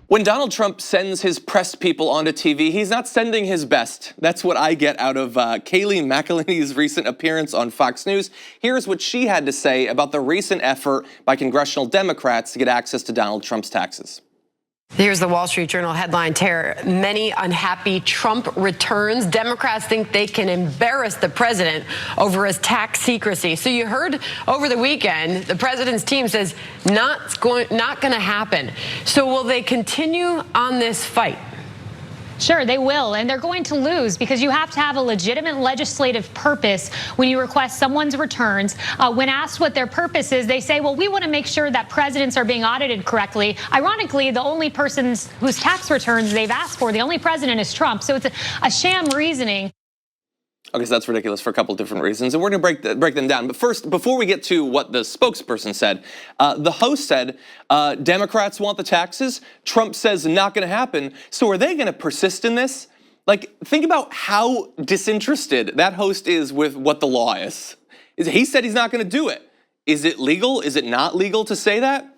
When Donald Trump sends his press people onto TV, he's not sending his best. That's what I get out of Kayleigh McEnany's recent appearance on Fox News. Here's what she had to say about the recent effort by congressional Democrats to get access to Donald Trump's taxes. Here's the Wall Street Journal headline, Tara. Many unhappy Trump returns. Democrats think they can embarrass the president over his tax secrecy. So you heard over the weekend, the president's team says not going to happen. So will they continue on this fight? Sure, they will, and they're going to lose because you have to have a legitimate legislative purpose when you request someone's returns. When asked what their purpose is, they say, well, we want to make sure that presidents are being audited correctly. Ironically, the only person whose tax returns they've asked for, the only president is Trump. So it's a sham reasoning. Okay, so that's ridiculous for a couple different reasons, and we're going to break them down. But first, before we get to what the spokesperson said, the host said, Democrats want the taxes. Trump says not going to happen. So are they going to persist in this? Like, think about how disinterested that host is with what the law is. He said he's not going to do it. Is it legal? Is it not legal to say that?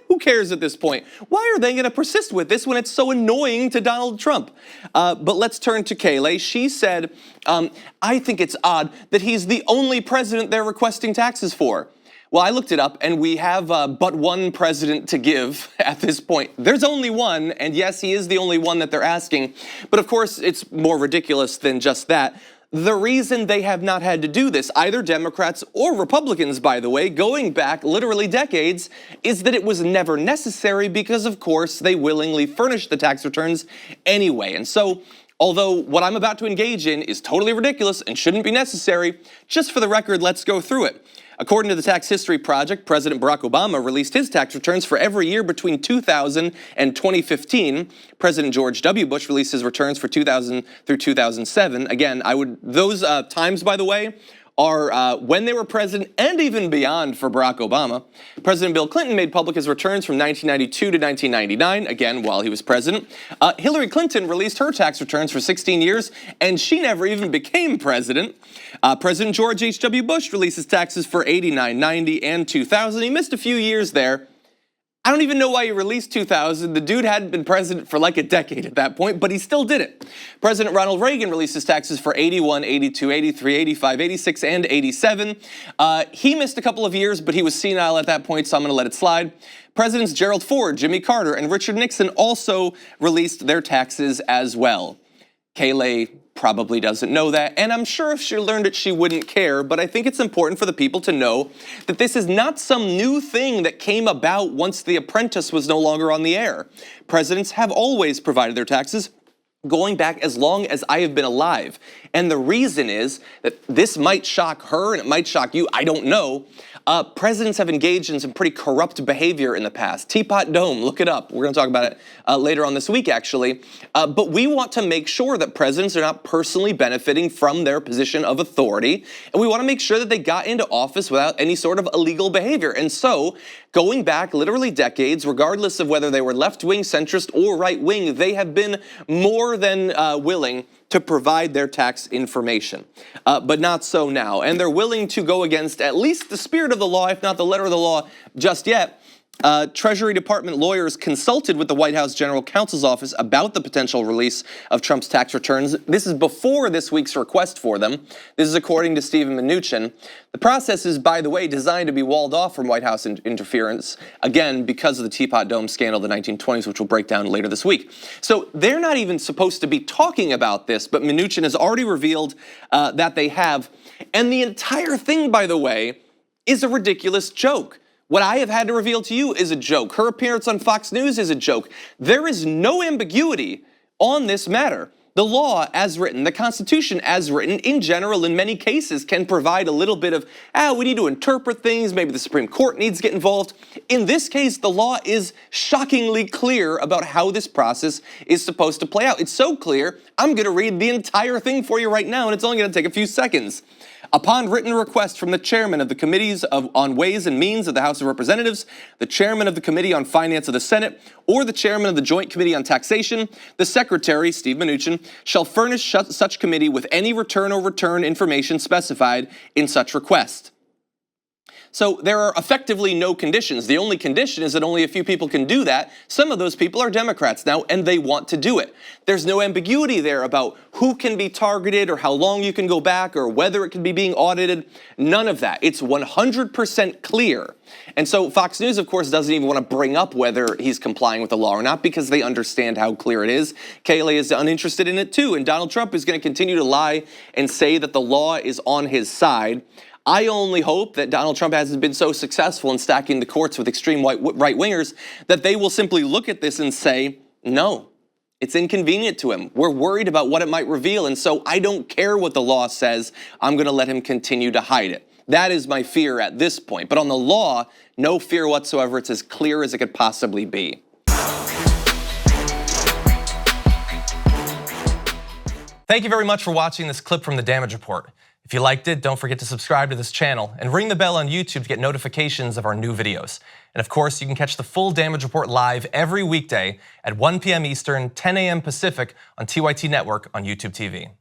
Who cares at this point? Why are they going to persist with this when it's so annoying to Donald Trump? But let's turn to Kayleigh. She said, I think it's odd that he's the only president they're requesting taxes for. Well, I looked it up, and we have but one president to give at this point. There's only one, and yes, he is the only one that they're asking. But of course, it's more ridiculous than just that. The reason they have not had to do this, either Democrats or Republicans, by the way, going back literally decades, is that it was never necessary because, of course, they willingly furnished the tax returns anyway. And so, although what I'm about to engage in is totally ridiculous and shouldn't be necessary, just for the record, let's go through it. According to the Tax History Project, President Barack Obama released his tax returns for every year between 2000 and 2015. President George W. Bush released his returns for 2000 through 2007. Again, those times, by the way, are when they were president and even beyond for Barack Obama. President Bill Clinton made public his returns from 1992 to 1999, again, while he was president. Hillary Clinton released her tax returns for 16 years, and she never even became president. President George H.W. Bush released his taxes for 89, 90, and 2000. He missed a few years there. I don't even know why he released 2000. The dude hadn't been president for like a decade at that point, but he still did it. President Ronald Reagan released his taxes for 81, 82, 83, 85, 86, and 87. He missed a couple of years, but he was senile at that point, so I'm going to let it slide. Presidents Gerald Ford, Jimmy Carter, and Richard Nixon also released their taxes as well. Kayleigh probably doesn't know that, and I'm sure if she learned it, she wouldn't care, but I think it's important for the people to know that this is not some new thing that came about once The Apprentice was no longer on the air. Presidents have always provided their taxes, going back as long as I have been alive. And the reason is that this might shock her and it might shock you, I don't know. Presidents have engaged in some pretty corrupt behavior in the past. Teapot Dome, look it up. We're going to talk about it later on this week, actually. But we want to make sure that presidents are not personally benefiting from their position of authority. And we want to make sure that they got into office without any sort of illegal behavior. And so, going back literally decades, regardless of whether they were left-wing, centrist, or right-wing, they have been more than willing to provide their tax information. But not so now. And they're willing to go against at least the spirit of the law, if not the letter of the law, just yet. Treasury Department lawyers consulted with the White House General Counsel's office about the potential release of Trump's tax returns. This is before this week's request for them. This is according to Steven Mnuchin. The process is, by the way, designed to be walled off from White House interference, again, because of the Teapot Dome scandal of the 1920s, which we'll break down later this week. So they're not even supposed to be talking about this, but Mnuchin has already revealed that they have. And the entire thing, by the way, is a ridiculous joke. What I have had to reveal to you is a joke. Her appearance on Fox News is a joke. There is no ambiguity on this matter. The law as written, the Constitution as written, in general, in many cases, can provide a little bit of, we need to interpret things, maybe the Supreme Court needs to get involved. In this case, the law is shockingly clear about how this process is supposed to play out. It's so clear, I'm going to read the entire thing for you right now, and it's only going to take a few seconds. Upon written request from the chairman of the Committees on Ways and Means of the House of Representatives, the chairman of the Committee on Finance of the Senate, or the chairman of the Joint Committee on Taxation, the secretary, Steve Mnuchin, shall furnish such committee with any return or return information specified in such request. So there are effectively no conditions. The only condition is that only a few people can do that. Some of those people are Democrats now, and they want to do it. There's no ambiguity there about who can be targeted or how long you can go back or whether it can be being audited. None of that. It's 100% clear. And so Fox News, of course, doesn't even want to bring up whether he's complying with the law or not because they understand how clear it is. Kayleigh is uninterested in it too, and Donald Trump is going to continue to lie and say that the law is on his side. I only hope that Donald Trump hasn't been so successful in stacking the courts with extreme right-wingers that they will simply look at this and say, no, it's inconvenient to him. We're worried about what it might reveal, and so I don't care what the law says. I'm going to let him continue to hide it. That is my fear at this point. But on the law, no fear whatsoever. It's as clear as it could possibly be. Thank you very much for watching this clip from the Damage Report. If you liked it, don't forget to subscribe to this channel and ring the bell on YouTube to get notifications of our new videos. And of course, you can catch the full Damage Report live every weekday at 1 p.m. Eastern, 10 a.m. Pacific on TYT Network on YouTube TV.